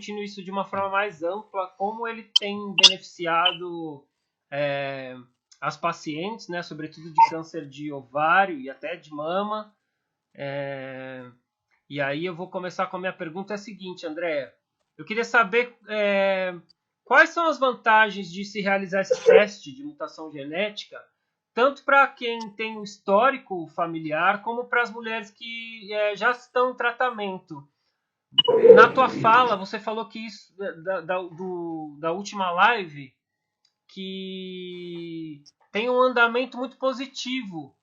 discutindo isso de uma forma mais ampla, como ele tem beneficiado as pacientes, né, sobretudo de câncer de ovário e até de mama. E aí eu vou começar com a minha pergunta, é a seguinte, Andréa. Eu queria saber quais são as vantagens de se realizar esse teste de mutação genética, tanto para quem tem um histórico familiar, como para as mulheres que já estão em tratamento. Na tua fala, você falou que isso, da última live, que tem um andamento muito positivo,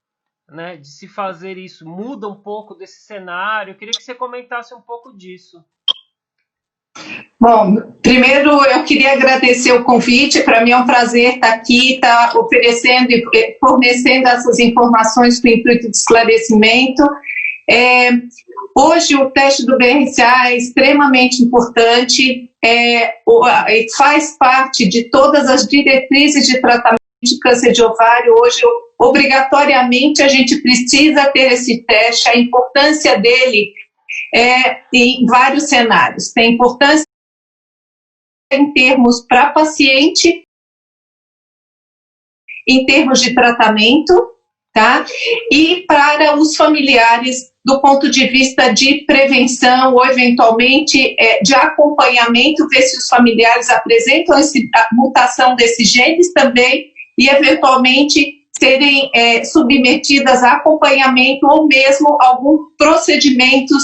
né, de se fazer isso. Muda um pouco desse cenário. Eu queria que você comentasse um pouco disso. Bom, primeiro eu queria agradecer o convite. Para mim é um prazer estar aqui, estar oferecendo e fornecendo essas informações com o intuito de esclarecimento. Hoje o teste do BRCA é extremamente importante, faz parte de todas as diretrizes de tratamento de câncer de ovário. Hoje, obrigatoriamente, a gente precisa ter esse teste. A importância dele em vários cenários. Tem importância em termos para paciente, em termos de tratamento, tá? E para os familiares, do ponto de vista de prevenção ou, eventualmente, de acompanhamento, ver se os familiares apresentam a mutação desses genes também e, eventualmente, serem submetidas a acompanhamento ou mesmo alguns procedimentos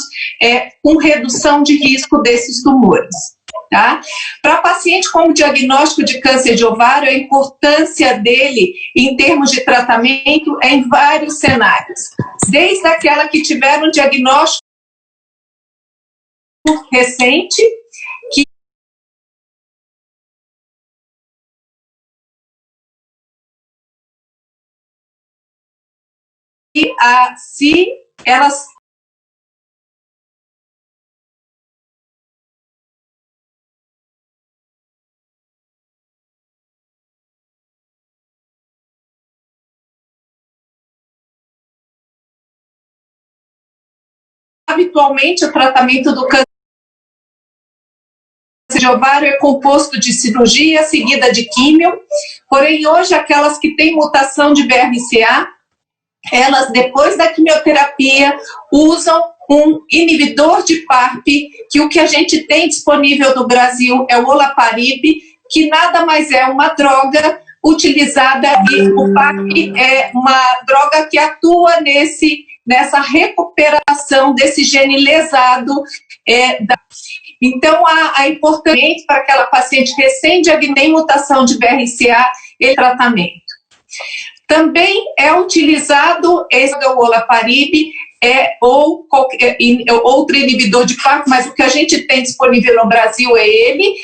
com redução de risco desses tumores. Tá? Para paciente com diagnóstico de câncer de ovário, a importância dele em termos de tratamento é em vários cenários. Desde aquela que tiveram um diagnóstico recente, se elas habitualmente o tratamento do câncer de ovário é composto de cirurgia seguida de químio, porém hoje aquelas que têm mutação de BRCA, elas depois da quimioterapia usam um inibidor de PARP, que o que a gente tem disponível no Brasil é o olaparib, que nada mais é uma droga utilizada, e o PARP é uma droga que atua nessa recuperação desse gene lesado. Então, a importância para aquela paciente recém-diagnosticada mutação de BRCA e tratamento. Também é utilizado o olaparib ou outro inibidor de PARP, mas o que a gente tem disponível no Brasil é ele,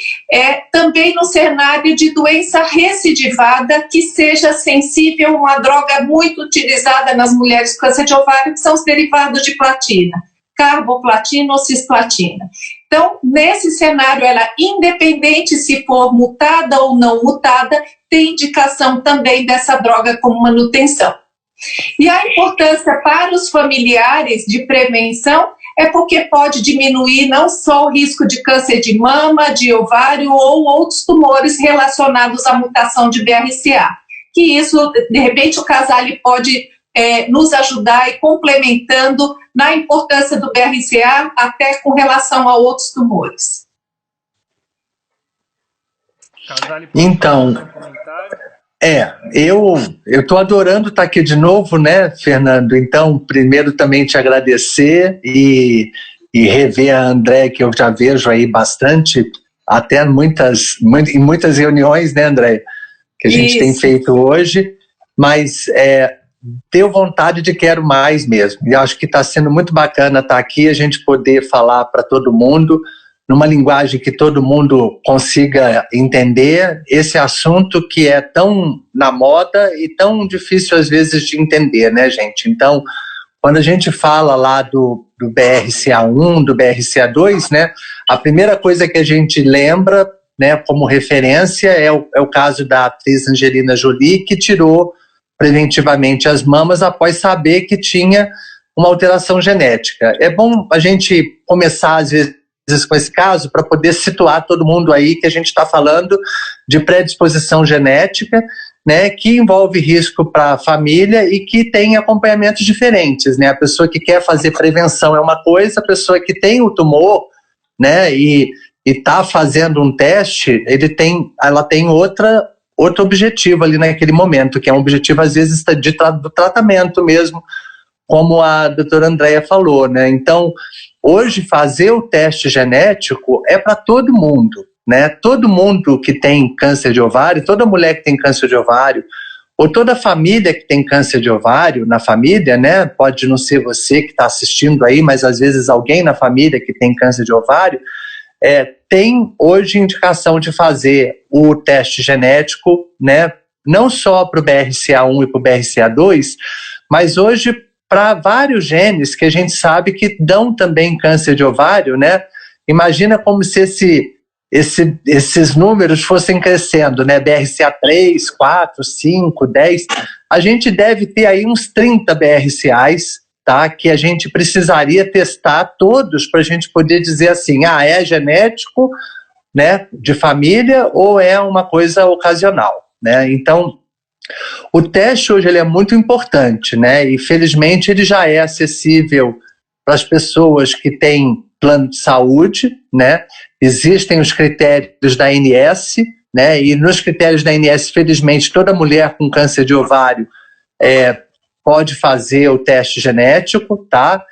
também no cenário de doença recidivada que seja sensível, uma droga muito utilizada nas mulheres com câncer de ovário, que são os derivados de platina, carboplatina ou cisplatina. Então, nesse cenário, ela, independente se for mutada ou não mutada, tem indicação também dessa droga como manutenção. E a importância para os familiares de prevenção é porque pode diminuir não só o risco de câncer de mama, de ovário ou outros tumores relacionados à mutação de BRCA. Que isso, de repente, o casal pode nos ajudar e complementando na importância do BRCA até com relação a outros tumores. Então, eu estou adorando estar aqui de novo, né, Fernando? Então, primeiro também te agradecer e rever a Andréa, que eu já vejo aí bastante, até em muitas reuniões, né, Andréa, que a gente tem feito hoje, mas tenho vontade de quero mais mesmo, e acho que está sendo muito bacana estar aqui, a gente poder falar para todo mundo, numa linguagem que todo mundo consiga entender esse assunto que é tão na moda e tão difícil às vezes de entender, né, gente? Então, quando a gente fala lá do BRCA1, do BRCA2, né, a primeira coisa que a gente lembra, né, como referência é o caso da atriz Angelina Jolie, que tirou preventivamente as mamas após saber que tinha uma alteração genética. É bom a gente começar, às vezes, com esse caso para poder situar todo mundo aí que a gente está falando de predisposição genética, né, que envolve risco para a família e que tem acompanhamentos diferentes, né? A pessoa que quer fazer prevenção é uma coisa, a pessoa que tem o tumor, né, e está fazendo um teste, ela tem outro objetivo ali naquele momento, que é um objetivo às vezes do tratamento mesmo, como a doutora Andréia falou, né? Então, hoje fazer o teste genético é para todo mundo, né? Todo mundo que tem câncer de ovário, toda mulher que tem câncer de ovário, ou toda família que tem câncer de ovário na família, né? Pode não ser você que está assistindo aí, mas às vezes alguém na família que tem câncer de ovário, tem hoje indicação de fazer o teste genético, né? Não só para o BRCA1 e para o BRCA2, mas hoje para vários genes que a gente sabe que dão também câncer de ovário, né? Imagina como se esses números fossem crescendo, né? BRCA3, 4, 5, 10. A gente deve ter aí uns 30 BRCAs, tá? Que a gente precisaria testar todos para a gente poder dizer assim, é genético, né? De família ou é uma coisa ocasional, né? Então, o teste hoje ele é muito importante, né? E felizmente ele já é acessível para as pessoas que têm plano de saúde, né? Existem os critérios da ANS, né? E nos critérios da ANS, felizmente, toda mulher com câncer de ovário pode fazer o teste genético, tá?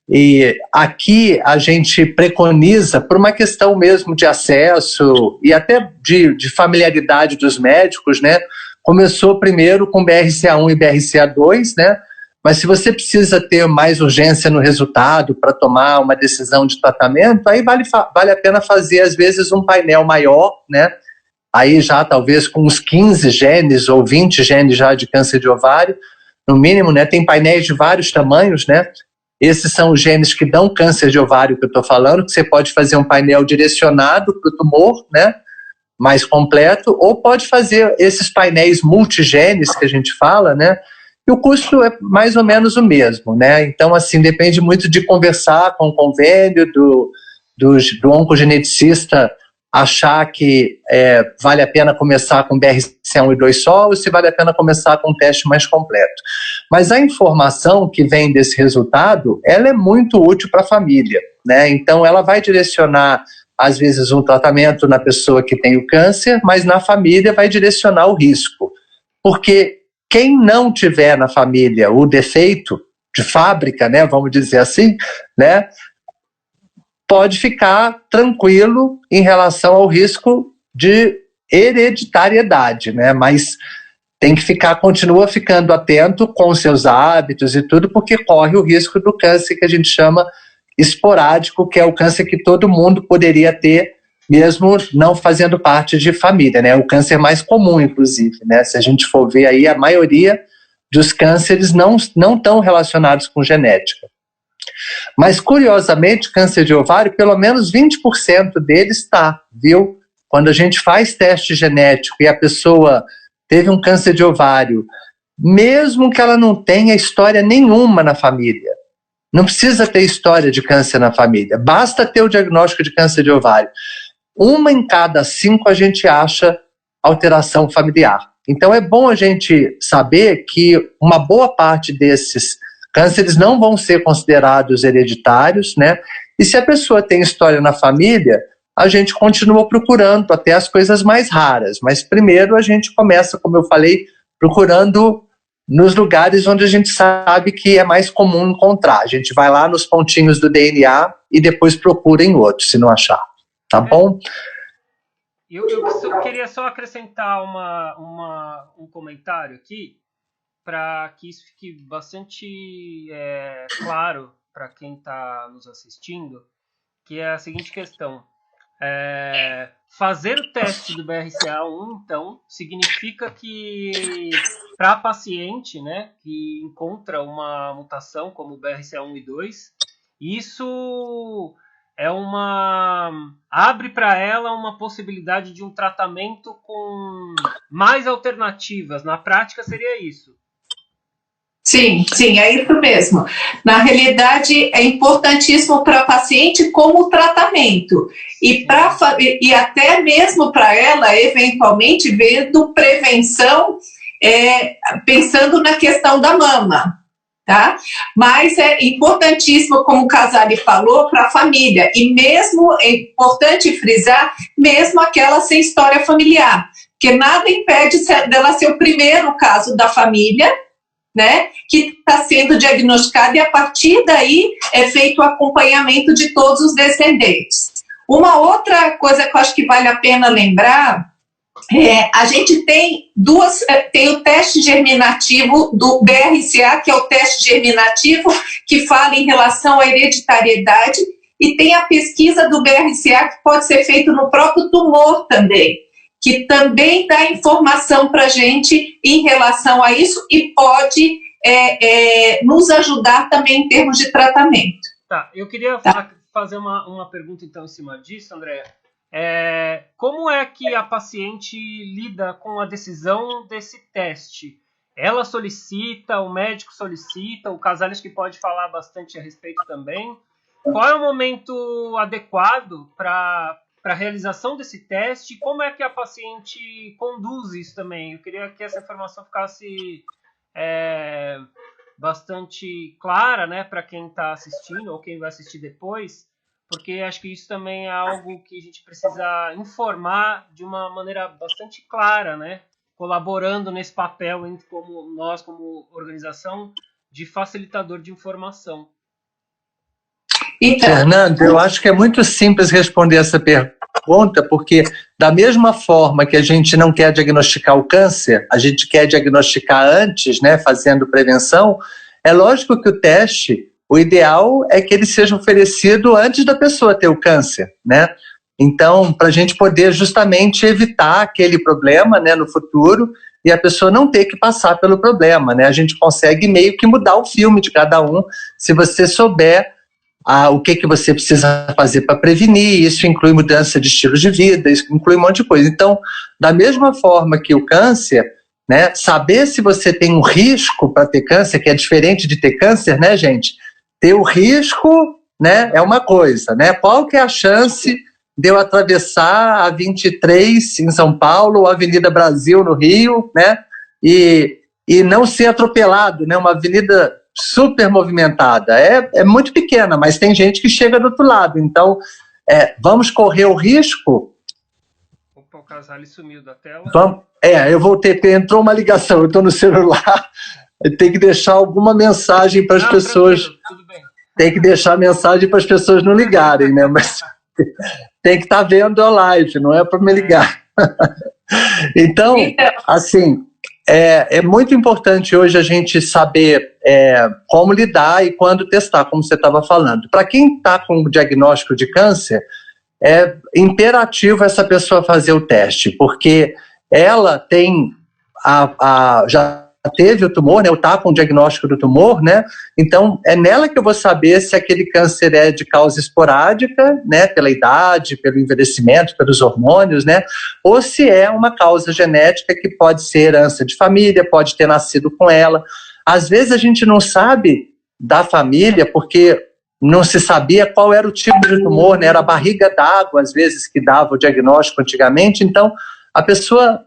E aqui a gente preconiza, por uma questão mesmo de acesso e até de familiaridade dos médicos, né? Começou primeiro com BRCA1 e BRCA2, né? Mas se você precisa ter mais urgência no resultado para tomar uma decisão de tratamento, aí vale a pena fazer, às vezes, um painel maior, né? Aí já talvez com uns 15 genes ou 20 genes já de câncer de ovário, no mínimo, né? Tem painéis de vários tamanhos, né? Esses são os genes que dão câncer de ovário que eu estou falando, que você pode fazer um painel direcionado para o tumor, né? Mais completo, ou pode fazer esses painéis multigenes que a gente fala, né? E o custo é mais ou menos o mesmo, né? Então, assim, depende muito de conversar com o convênio do oncogeneticista, achar que vale a pena começar com BRCA1 e 2 só, ou se vale a pena começar com um teste mais completo. Mas a informação que vem desse resultado, ela é muito útil para a família, né? Então, ela vai direcionar às vezes um tratamento na pessoa que tem o câncer, mas na família vai direcionar o risco. Porque quem não tiver na família o defeito de fábrica, né, vamos dizer assim, né, pode ficar tranquilo em relação ao risco de hereditariedade, né, mas tem que continua ficando atento com os seus hábitos e tudo, porque corre o risco do câncer que a gente chama esporádico, que é o câncer que todo mundo poderia ter, mesmo não fazendo parte de família, né? O câncer mais comum, inclusive, né? Se a gente for ver aí, a maioria dos cânceres não estão relacionados com genética. Mas, curiosamente, câncer de ovário, pelo menos 20% dele está, viu? Quando a gente faz teste genético e a pessoa teve um câncer de ovário, mesmo que ela não tenha história nenhuma na família, não precisa ter história de câncer na família, basta ter o diagnóstico de câncer de ovário. 1 em cada 5 a gente acha alteração familiar. Então é bom a gente saber que uma boa parte desses cânceres não vão ser considerados hereditários, né? E se a pessoa tem história na família, a gente continua procurando até as coisas mais raras. Mas primeiro a gente começa, como eu falei, procurando nos lugares onde a gente sabe que é mais comum encontrar. A gente vai lá nos pontinhos do DNA e depois procura em outros, se não achar. Tá bom? Eu queria só acrescentar um comentário aqui, para que isso fique bastante claro para quem está nos assistindo, que é a seguinte questão. Fazer o teste do BRCA1, então, significa que para a paciente, né, que encontra uma mutação como BRCA1 e 2, isso abre para ela uma possibilidade de um tratamento com mais alternativas. Na prática seria isso. Sim, sim, é isso mesmo. Na realidade, é importantíssimo para a paciente como tratamento e até mesmo para ela, eventualmente, vendo prevenção, pensando na questão da mama, tá? Mas é importantíssimo, como o Casale falou, para a família. E mesmo, é importante frisar, mesmo aquela sem história familiar, porque nada impede dela ser o primeiro caso da família, né, que está sendo diagnosticado, e a partir daí é feito o acompanhamento de todos os descendentes. Uma outra coisa que eu acho que vale a pena lembrar, a gente tem tem o teste germinativo do BRCA, que é o teste germinativo que fala em relação à hereditariedade, e tem a pesquisa do BRCA que pode ser feito no próprio tumor também, que também dá informação para a gente em relação a isso e pode nos ajudar também em termos de tratamento. Tá, eu queria fazer uma pergunta então em cima disso, Andréa. Como é que a paciente lida com a decisão desse teste? Ela solicita, o médico solicita, o Casale que pode falar bastante a respeito também. Qual é o momento adequado para a realização desse teste? Como é que a paciente conduz isso também? Eu queria que essa informação ficasse bastante clara, né, para quem está assistindo ou quem vai assistir depois, porque acho que isso também é algo que a gente precisa informar de uma maneira bastante clara, né, colaborando nesse papel como nós, como organização, de facilitador de informação. Então, Fernando, eu acho que é muito simples responder essa pergunta, porque da mesma forma que a gente não quer diagnosticar o câncer, a gente quer diagnosticar antes, né, fazendo prevenção, é lógico que o teste, o ideal é que ele seja oferecido antes da pessoa ter o câncer, né? Então, para a gente poder justamente evitar aquele problema, né, no futuro, e a pessoa não ter que passar pelo problema, né? A gente consegue meio que mudar o filme de cada um, se você souber o que você precisa fazer para prevenir. Isso inclui mudança de estilo de vida, isso inclui um monte de coisa. Então, da mesma forma que o câncer, né, saber se você tem um risco para ter câncer, que é diferente de ter câncer, né, gente? Ter o risco, né, é uma coisa, né? Qual que é a chance de eu atravessar a 23 em São Paulo, ou a Avenida Brasil no Rio, né, e não ser atropelado, né? Uma avenida super movimentada, é muito pequena, mas tem gente que chega do outro lado, então vamos correr o risco. Opa, o Casale sumiu da tela. Eu voltei, entrou uma ligação, eu estou no celular, tem que deixar alguma mensagem para as pessoas, tudo bem. Tem que deixar mensagem para as pessoas não ligarem, né, mas tem que estar vendo a live, não é para me ligar. Então, assim, é muito importante hoje a gente saber como lidar e quando testar, como você estava falando. Para quem está com o diagnóstico de câncer, é imperativo essa pessoa fazer o teste, porque ela tem já teve o tumor, né, ou está com o diagnóstico do tumor, né, então é nela que eu vou saber se aquele câncer é de causa esporádica, né, pela idade, pelo envelhecimento, pelos hormônios, né, ou se é uma causa genética que pode ser herança de família, pode ter nascido com ela. Às vezes a gente não sabe da família porque não se sabia qual era o tipo de tumor, né, era a barriga d'água, às vezes, que dava o diagnóstico antigamente. Então a pessoa,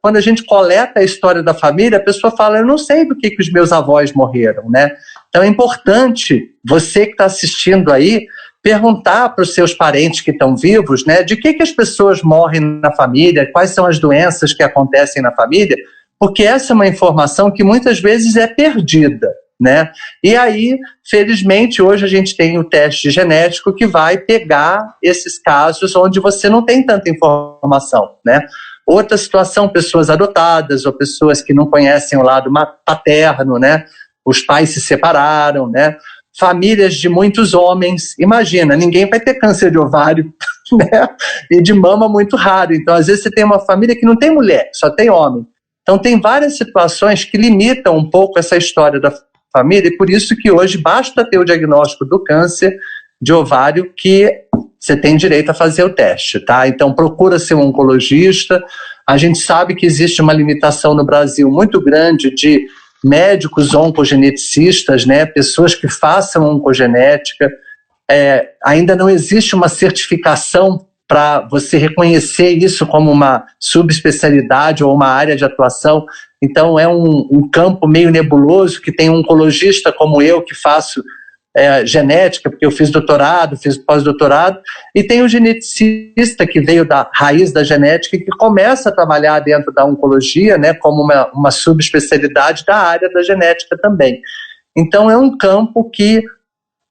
quando a gente coleta a história da família, a pessoa fala, eu não sei do que os meus avós morreram, né? Então é importante, você que está assistindo aí, perguntar para os seus parentes que estão vivos, né, de que as pessoas morrem na família, quais são as doenças que acontecem na família, porque essa é uma informação que muitas vezes é perdida, né? E aí, felizmente, hoje a gente tem o teste genético que vai pegar esses casos onde você não tem tanta informação, né? Outra situação, pessoas adotadas ou pessoas que não conhecem o lado paterno, né? Os pais se separaram, né? Famílias de muitos homens, imagina, ninguém vai ter câncer de ovário, né? E de mama muito raro. Então, às vezes você tem uma família que não tem mulher, só tem homem. Então, tem várias situações que limitam um pouco essa história da família, e por isso que hoje basta ter o diagnóstico do câncer de ovário que você tem direito a fazer o teste, tá? Então procura ser um oncologista. A gente sabe que existe uma limitação no Brasil muito grande de médicos oncogeneticistas, né, pessoas que façam oncogenética. Ainda não existe uma certificação para você reconhecer isso como uma subespecialidade ou uma área de atuação. Então, é um campo meio nebuloso, que tem um oncologista como eu, que faço genética, porque eu fiz doutorado, fiz pós-doutorado, e tem o geneticista que veio da raiz da genética e que começa a trabalhar dentro da oncologia, né, como uma subespecialidade da área da genética também. Então, é um campo que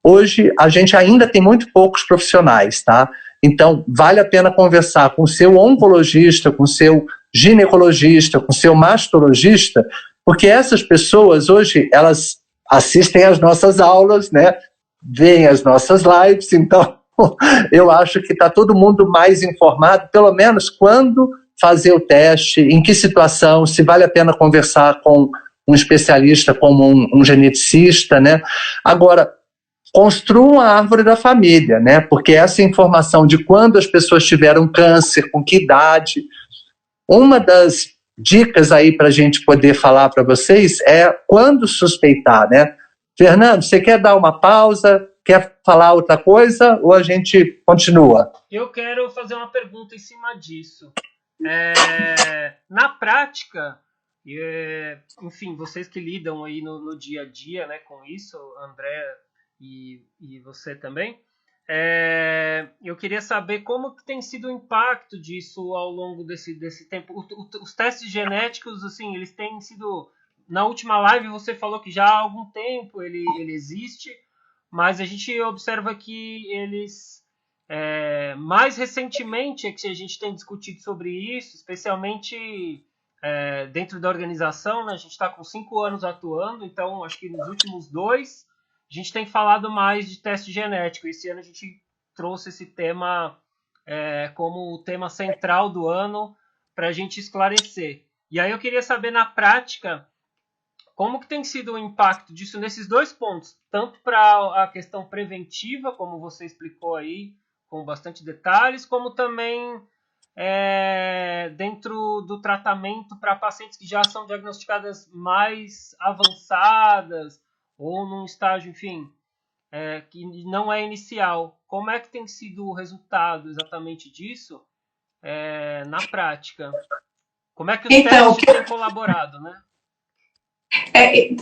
hoje a gente ainda tem muito poucos profissionais, tá? Então, vale a pena conversar com o seu oncologista, com o seu ginecologista, com o seu mastologista, porque essas pessoas hoje, elas assistem às nossas aulas, né? Veem as nossas lives, então eu acho que está todo mundo mais informado, pelo menos quando fazer o teste, em que situação, se vale a pena conversar com um especialista como um geneticista, né? Agora, construam a árvore da família, né? Porque essa informação de quando as pessoas tiveram câncer, com que idade, uma das dicas aí para a gente poder falar para vocês é quando suspeitar, né? Fernando, você quer dar uma pausa? Quer falar outra coisa ou a gente continua? Eu quero fazer uma pergunta em cima disso. Na prática, enfim, vocês que lidam aí no dia a dia, né, com isso, André e você também, eu queria saber como que tem sido o impacto disso ao longo desse tempo. Os testes genéticos, assim, eles têm sido... Na última live você falou que já há algum tempo ele existe, mas a gente observa que eles... mais recentemente é que a gente tem discutido sobre isso, especialmente dentro da organização, né? A gente está com 5 anos atuando, então acho que nos últimos 2 a gente tem falado mais de teste genético. Esse ano a gente trouxe esse tema como o tema central do ano para a gente esclarecer. E aí eu queria saber na prática como que tem sido o impacto disso nesses 2 pontos, tanto para a questão preventiva, como você explicou aí, com bastante detalhes, como também dentro do tratamento para pacientes que já são diagnosticadas mais avançadas ou num estágio, enfim, que não é inicial. Como é que tem sido o resultado exatamente disso na prática? Como é que os testes têm colaborado, né?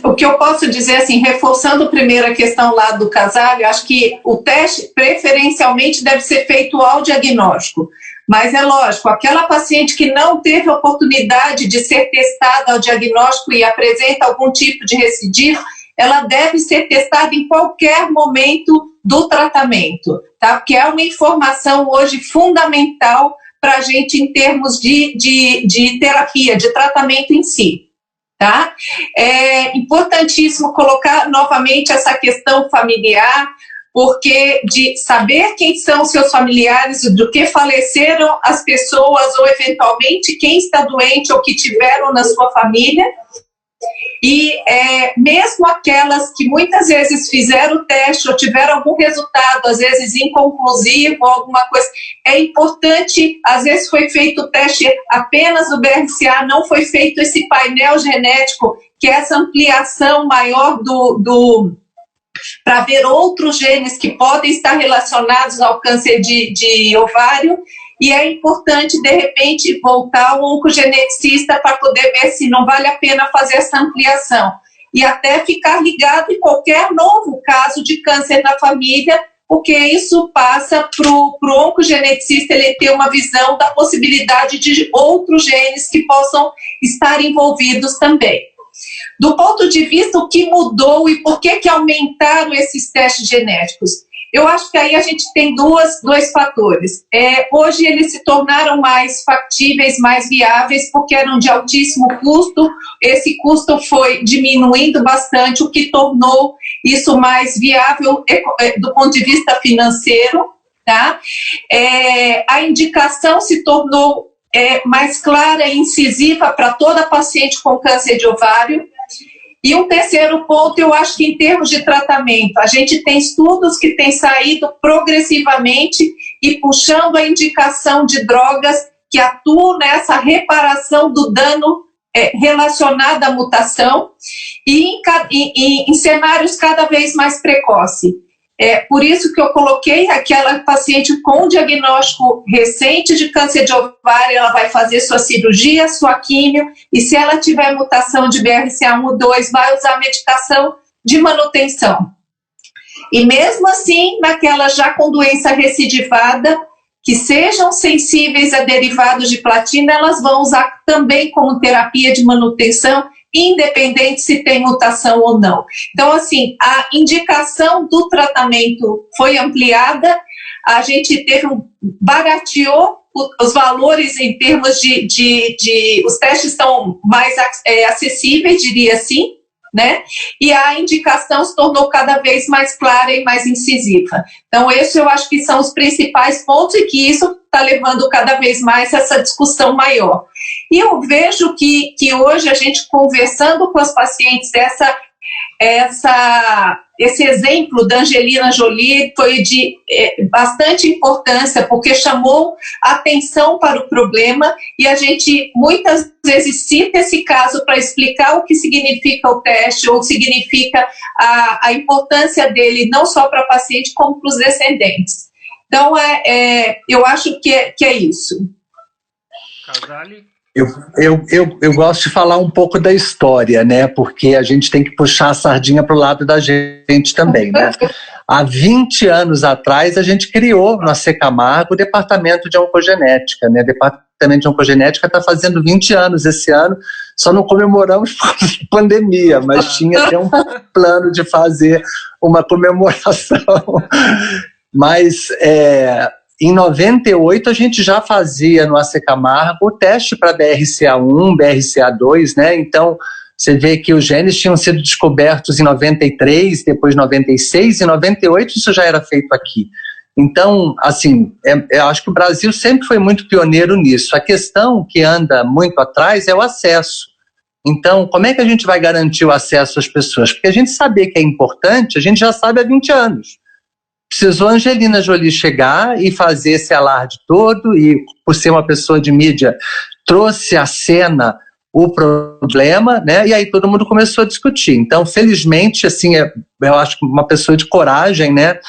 O que eu posso dizer, assim, reforçando primeiro a questão lá do Casale, eu acho que o teste preferencialmente deve ser feito ao diagnóstico, mas é lógico, aquela paciente que não teve oportunidade de ser testada ao diagnóstico e apresenta algum tipo de recidivo, ela deve ser testada em qualquer momento do tratamento, tá? Porque é uma informação hoje fundamental para a gente em termos de terapia, de tratamento em si. Tá? É importantíssimo colocar novamente essa questão familiar, porque de saber quem são seus familiares, do que faleceram as pessoas, ou eventualmente quem está doente ou que tiveram na sua família, e mesmo aquelas que muitas vezes fizeram o teste ou tiveram algum resultado, às vezes inconclusivo, alguma coisa, é importante, às vezes foi feito o teste apenas do BRCA, não foi feito esse painel genético, que é essa ampliação maior para ver outros genes que podem estar relacionados ao câncer de ovário, e é importante, de repente, voltar ao oncogeneticista para poder ver se não vale a pena fazer essa ampliação. E até ficar ligado em qualquer novo caso de câncer na família, porque isso passa para o oncogeneticista ele ter uma visão da possibilidade de outros genes que possam estar envolvidos também. Do ponto de vista o que mudou e por que aumentaram esses testes genéticos, eu acho que aí a gente tem dois fatores. Hoje eles se tornaram mais factíveis, mais viáveis, porque eram de altíssimo custo. Esse custo foi diminuindo bastante, o que tornou isso mais viável do ponto de vista financeiro. Tá? A indicação se tornou mais clara e incisiva para toda paciente com câncer de ovário. E um terceiro ponto, eu acho que em termos de tratamento, a gente tem estudos que têm saído progressivamente e puxando a indicação de drogas que atuam nessa reparação do dano relacionada à mutação e em cenários cada vez mais precoces. Por isso que eu coloquei aquela paciente com diagnóstico recente de câncer de ovário, ela vai fazer sua cirurgia, sua químio, e se ela tiver mutação de BRCA1 ou 2, vai usar medicação de manutenção. E mesmo assim, naquela já com doença recidivada, que sejam sensíveis a derivados de platina, elas vão usar também como terapia de manutenção, independente se tem mutação ou não. Então, assim, a indicação do tratamento foi ampliada, a gente barateou os valores em termos os testes estão mais acessíveis, diria assim, né? E a indicação se tornou cada vez mais clara e mais incisiva. Então, esse eu acho que são os principais pontos e que isso está levando cada vez mais essa discussão maior. E eu vejo que hoje a gente conversando com as pacientes, esse exemplo da Angelina Jolie foi de bastante importância, porque chamou atenção para o problema e a gente muitas vezes cita esse caso para explicar o que significa o teste ou significa a importância dele não só para a paciente como para os descendentes. Então, eu acho que é isso. Casale? Eu gosto de falar um pouco da história, né? Porque a gente tem que puxar a sardinha para o lado da gente também, né? Há 20 anos atrás, a gente criou no AC Camargo o Departamento de Oncogenética, né? O Departamento de Oncogenética está fazendo 20 anos esse ano, só não comemoramos por causa da pandemia, mas tinha até um plano de fazer uma comemoração. Mas em 98 a gente já fazia no AC Camargo o teste para BRCA1, BRCA2, né? Então você vê que os genes tinham sido descobertos em 93, depois 96, e 98 isso já era feito aqui. Então, assim, eu acho que o Brasil sempre foi muito pioneiro nisso. A questão que anda muito atrás é o acesso. Então, como é que a gente vai garantir o acesso às pessoas? Porque a gente saber que é importante, a gente já sabe há 20 anos. Precisou a Angelina Jolie chegar e fazer esse alarde todo e, por ser uma pessoa de mídia, trouxe à cena o problema, né? E aí todo mundo começou a discutir. Então, felizmente, assim, eu acho que uma pessoa de coragem, né?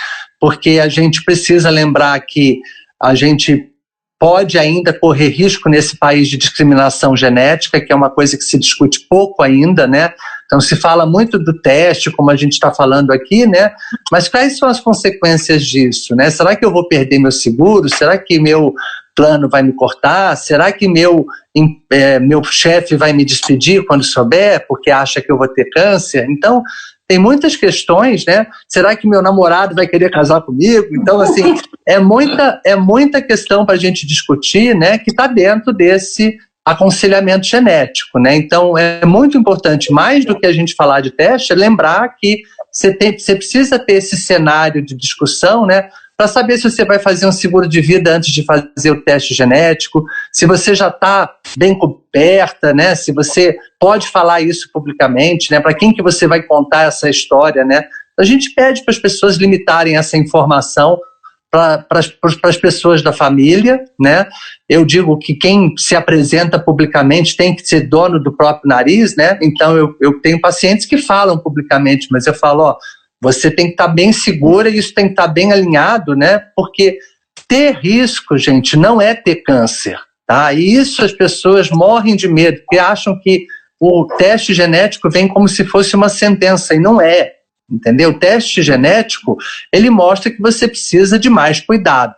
Porque a gente precisa lembrar que a gente pode ainda correr risco nesse país de discriminação genética, que é uma coisa que se discute pouco ainda, né? Então se fala muito do teste, como a gente está falando aqui, né? Mas quais são as consequências disso, né? Será que eu vou perder meu seguro? Será que meu plano vai me cortar? Será que meu chefe vai me despedir quando souber, porque acha que eu vou ter câncer? Então tem muitas questões, né? Será que meu namorado vai querer casar comigo? Então, assim, é muita questão para a gente discutir, né? Que está dentro desse aconselhamento genético, né? Então, é muito importante, mais do que a gente falar de teste, lembrar que você precisa ter esse cenário de discussão, né? Para saber se você vai fazer um seguro de vida antes de fazer o teste genético, se você já está bem coberta, né? Se você pode falar isso publicamente, né? Para quem que você vai contar essa história, né? A gente pede para as pessoas limitarem essa informação para as pessoas da família, né? Eu digo que quem se apresenta publicamente tem que ser dono do próprio nariz, né? Então eu tenho pacientes que falam publicamente, mas eu falo, ó, você tem que estar bem segura e isso tem que estar bem alinhado, né? Porque ter risco, gente, não é ter câncer, tá? E isso as pessoas morrem de medo, porque acham que o teste genético vem como se fosse uma sentença, e não é, entendeu? O teste genético, ele mostra que você precisa de mais cuidado.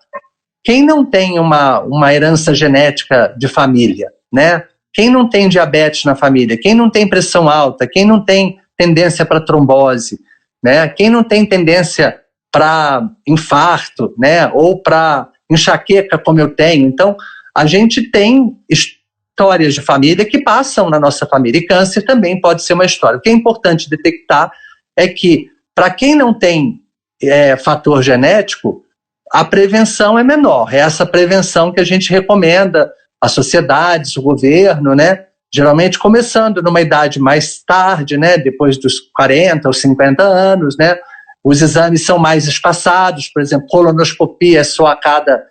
Quem não tem uma herança genética de família, né? Quem não tem diabetes na família, quem não tem pressão alta, quem não tem tendência para trombose, né? Quem não tem tendência para infarto, né? Ou para enxaqueca, como eu tenho. Então, a gente tem histórias de família que passam na nossa família, e câncer também pode ser uma história. O que é importante detectar é que, para quem não tem fator genético, a prevenção é menor. É essa prevenção que a gente recomenda às sociedades, o governo, né? Geralmente começando numa idade mais tarde, né? Depois dos 40 ou 50 anos, né? Os exames são mais espaçados, por exemplo, colonoscopia é só a cada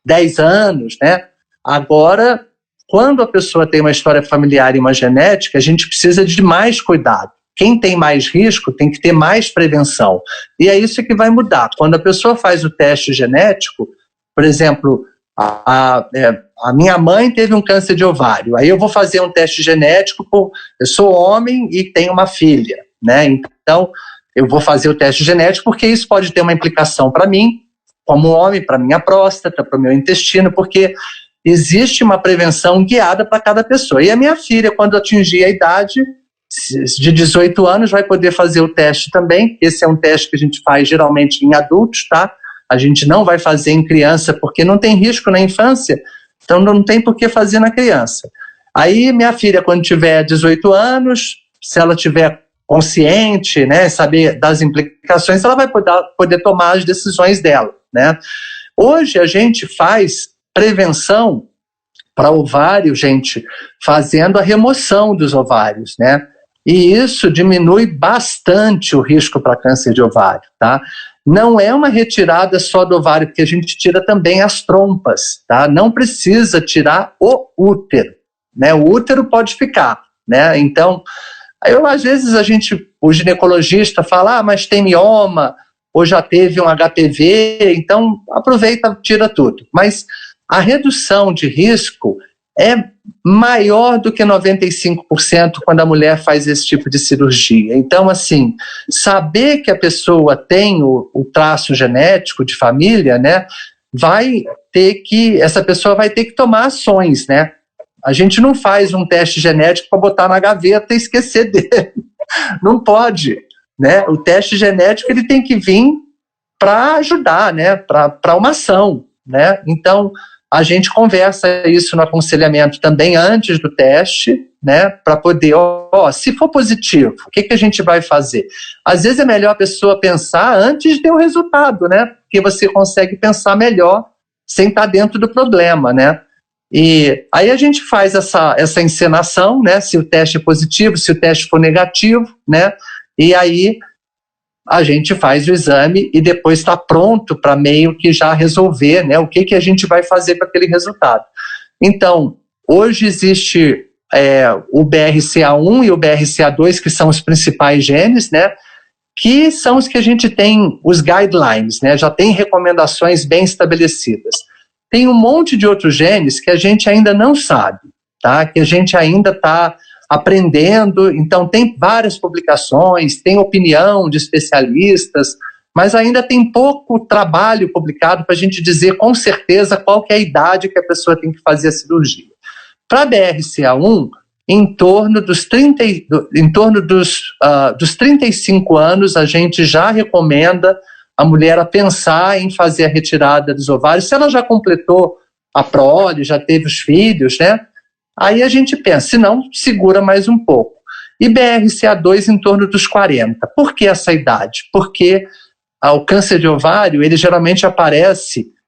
10 anos, né? Agora, quando a pessoa tem uma história familiar e uma genética, a gente precisa de mais cuidado. Quem tem mais risco tem que ter mais prevenção. E é isso que vai mudar. Quando a pessoa faz o teste genético, por exemplo, a minha mãe teve um câncer de ovário, aí eu vou fazer um teste genético, eu sou homem e tenho uma filha, né? Então, eu vou fazer o teste genético porque isso pode ter uma implicação para mim, como homem, para minha próstata, para o meu intestino, porque existe uma prevenção guiada para cada pessoa. E a minha filha, quando atingir a idade de 18 anos, vai poder fazer o teste também. Esse é um teste que a gente faz geralmente em adultos, tá? A gente não vai fazer em criança porque não tem risco na infância, então não tem por que fazer na criança. Aí minha filha, quando tiver 18 anos, se ela tiver consciente, né, saber das implicações, ela vai poder tomar as decisões dela, né? Hoje a gente faz prevenção para ovário, gente, fazendo a remoção dos ovários, né? E isso diminui bastante o risco para câncer de ovário, tá? Não é uma retirada só do ovário, porque a gente tira também as trompas, tá? Não precisa tirar o útero, né? O útero pode ficar, né? Então, às vezes o ginecologista fala, mas tem mioma, ou já teve um HPV, então aproveita, tira tudo. Mas a redução de risco é maior do que 95% quando a mulher faz esse tipo de cirurgia. Então, assim, saber que a pessoa tem o traço genético de família, né, essa pessoa vai ter que tomar ações, né? A gente não faz um teste genético para botar na gaveta e esquecer dele. Não pode, né? O teste genético ele tem que vir para ajudar, né? Para uma ação, né? Então, a gente conversa isso no aconselhamento também antes do teste, né? Para poder, se for positivo, o que a gente vai fazer? Às vezes é melhor a pessoa pensar antes de ter o resultado, né? Porque você consegue pensar melhor sem estar dentro do problema, né? E aí a gente faz essa encenação, né? Se o teste é positivo, se o teste for negativo, né? E aí a gente faz o exame e depois está pronto para meio que já resolver, né? O que a gente vai fazer para aquele resultado. Então, hoje existe o BRCA1 e o BRCA2, que são os principais genes, né? Que são os que a gente tem os guidelines, né? Já tem recomendações bem estabelecidas. Tem um monte de outros genes que a gente ainda não sabe, tá? Que a gente ainda está aprendendo, então tem várias publicações, tem opinião de especialistas, mas ainda tem pouco trabalho publicado para a gente dizer com certeza qual que é a idade que a pessoa tem que fazer a cirurgia. Para BRCA1, em torno dos 35 anos, a gente já recomenda a mulher a pensar em fazer a retirada dos ovários. Se ela já completou a prole, já teve os filhos, né? Aí a gente pensa, se não, segura mais um pouco. E BRCA2 em torno dos 40. Por que essa idade? Porque o câncer de ovário, ele geralmente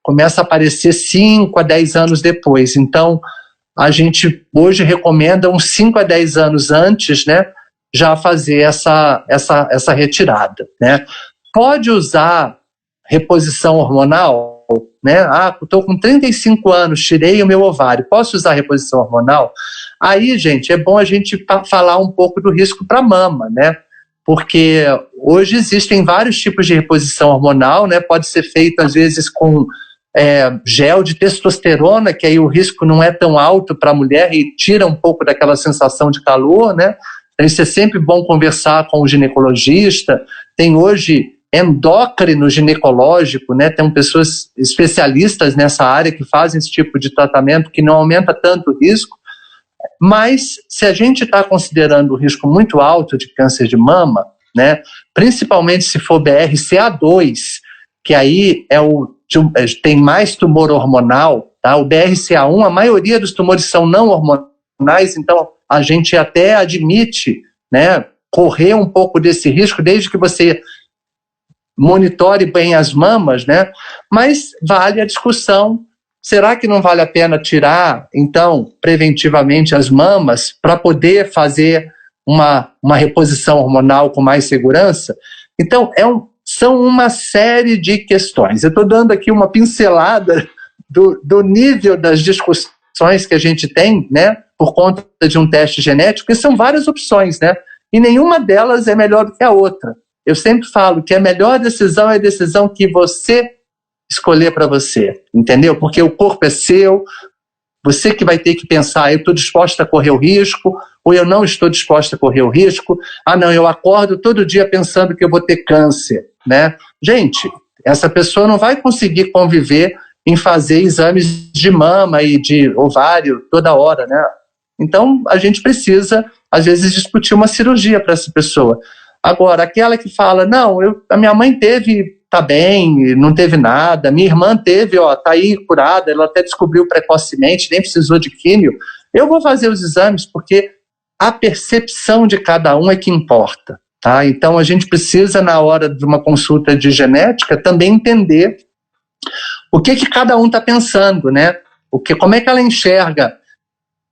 começa a aparecer 5 a 10 anos depois. Então, a gente hoje recomenda uns 5 a 10 anos antes, né, já fazer essa retirada, né? Pode usar reposição hormonal, né? Estou com 35 anos, tirei o meu ovário, posso usar reposição hormonal? Aí, gente, é bom a gente falar um pouco do risco para a mama, né? Porque hoje existem vários tipos de reposição hormonal, né? Pode ser feito, às vezes, com gel de testosterona, que aí o risco não é tão alto para a mulher e tira um pouco daquela sensação de calor, né? Então, isso é sempre bom conversar com o ginecologista. Tem hoje endócrino ginecológico, né? Tem pessoas especialistas nessa área que fazem esse tipo de tratamento que não aumenta tanto o risco, mas se a gente está considerando o risco muito alto de câncer de mama, né? Principalmente se for BRCA2, que aí tem mais tumor hormonal, tá? O BRCA1, a maioria dos tumores são não hormonais, então a gente até admite, né, correr um pouco desse risco, desde que você monitore bem as mamas, né? Mas vale a discussão, será que não vale a pena tirar, então, preventivamente as mamas para poder fazer uma reposição hormonal com mais segurança? Então, são uma série de questões. Eu estou dando aqui uma pincelada do nível das discussões opções que a gente tem, né, por conta de um teste genético, porque são várias opções, né, e nenhuma delas é melhor do que a outra. Eu sempre falo que a melhor decisão é a decisão que você escolher para você, entendeu? Porque o corpo é seu, você que vai ter que pensar, eu estou disposta a correr o risco, ou eu não estou disposta a correr o risco. Ah, não, eu acordo todo dia pensando que eu vou ter câncer, né? Gente, essa pessoa não vai conseguir conviver em fazer exames de mama e de ovário toda hora, né? Então, a gente precisa, às vezes, discutir uma cirurgia para essa pessoa. Agora, aquela que fala, não, a minha mãe teve, tá bem, não teve nada, minha irmã teve, ó, tá aí curada, ela até descobriu precocemente, nem precisou de químio, eu vou fazer os exames porque a percepção de cada um é que importa, tá? Então, a gente precisa, na hora de uma consulta de genética, também entender o que cada um está pensando, né? Como é que ela enxerga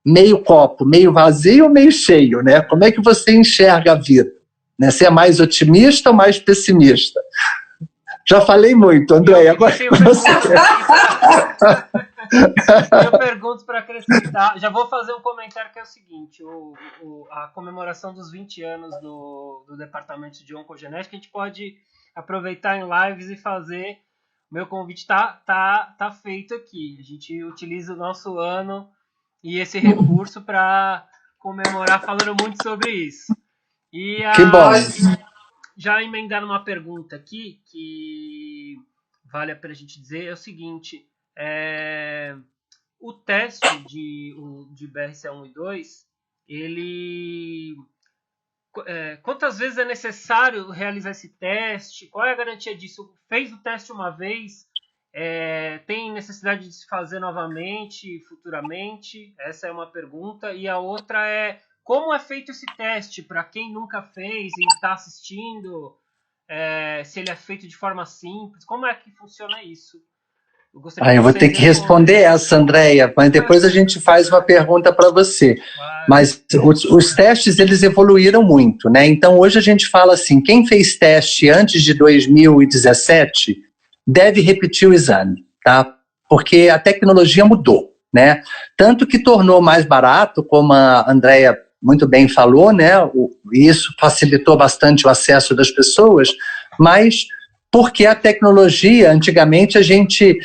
meio copo, meio vazio ou meio cheio, né? Como é que você enxerga a vida? Né? Você é mais otimista ou mais pessimista? Já falei muito, André. Agora eu pergunto para acrescentar. Já vou fazer um comentário que é o seguinte: a comemoração dos 20 anos do Departamento de Oncogenética, a gente pode aproveitar em lives e fazer. Meu convite tá feito aqui. A gente utiliza o nosso ano e esse recurso para comemorar, falando muito sobre isso. E que bom. Já emendar uma pergunta aqui que vale a pena a gente dizer é o seguinte: o teste de BRCA1 e 2, ele quantas vezes é necessário realizar esse teste? Qual é a garantia disso? Fez o teste uma vez, tem necessidade de se fazer novamente, futuramente? Essa é uma pergunta. E a outra é: como é feito esse teste? Para quem nunca fez e está assistindo, se ele é feito de forma simples, como é que funciona isso? Eu vou ter que responder essa, Andréia, mas depois a gente faz uma pergunta para você. Mas os testes, eles evoluíram muito, né? Então, hoje a gente fala assim, quem fez teste antes de 2017 deve repetir o exame, tá? Porque a tecnologia mudou, né? Tanto que tornou mais barato, como a Andréia muito bem falou, né? Isso facilitou bastante o acesso das pessoas, mas porque a tecnologia, antigamente a gente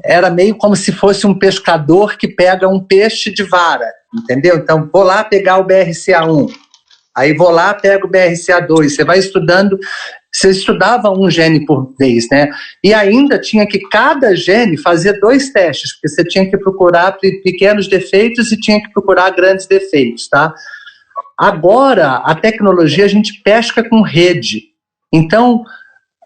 era meio como se fosse um pescador que pega um peixe de vara, entendeu? Então, vou lá pegar o BRCA1, aí vou lá, pego o BRCA2, você vai estudando, você estudava um gene por vez, né? E ainda tinha que cada gene fazer 2 testes, porque você tinha que procurar pequenos defeitos e tinha que procurar grandes defeitos, tá? Agora, a tecnologia, a gente pesca com rede. Então,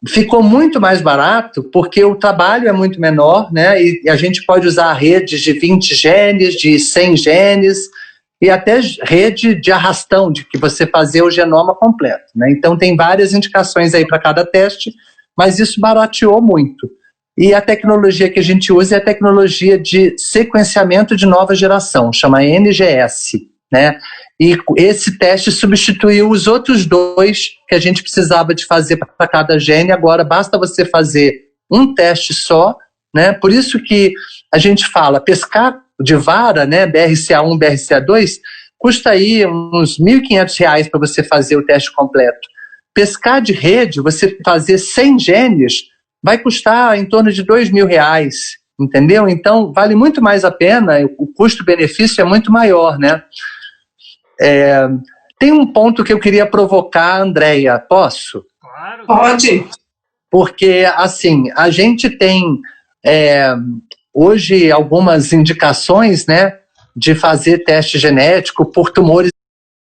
ficou muito mais barato, porque o trabalho é muito menor, né? E a gente pode usar redes de 20 genes, de 100 genes, e até rede de arrastão, de que você fazer o genoma completo, né? Então, tem várias indicações aí para cada teste, mas isso barateou muito. E a tecnologia que a gente usa é a tecnologia de sequenciamento de nova geração, chama NGS, né? E esse teste substituiu os outros 2 que a gente precisava de fazer para cada gene. Agora basta você fazer um teste só, né? Por isso que a gente fala, pescar de vara, né, BRCA1, BRCA2, custa aí uns R$ 1.500 para você fazer o teste completo. Pescar de rede, você fazer 100 genes, vai custar em torno de R$ 2.000, entendeu? Então, vale muito mais a pena, o custo-benefício é muito maior, né? Tem um ponto que eu queria provocar, Andréia, posso? Claro. Pode. Porque, assim, a gente tem hoje algumas indicações, né, de fazer teste genético por tumores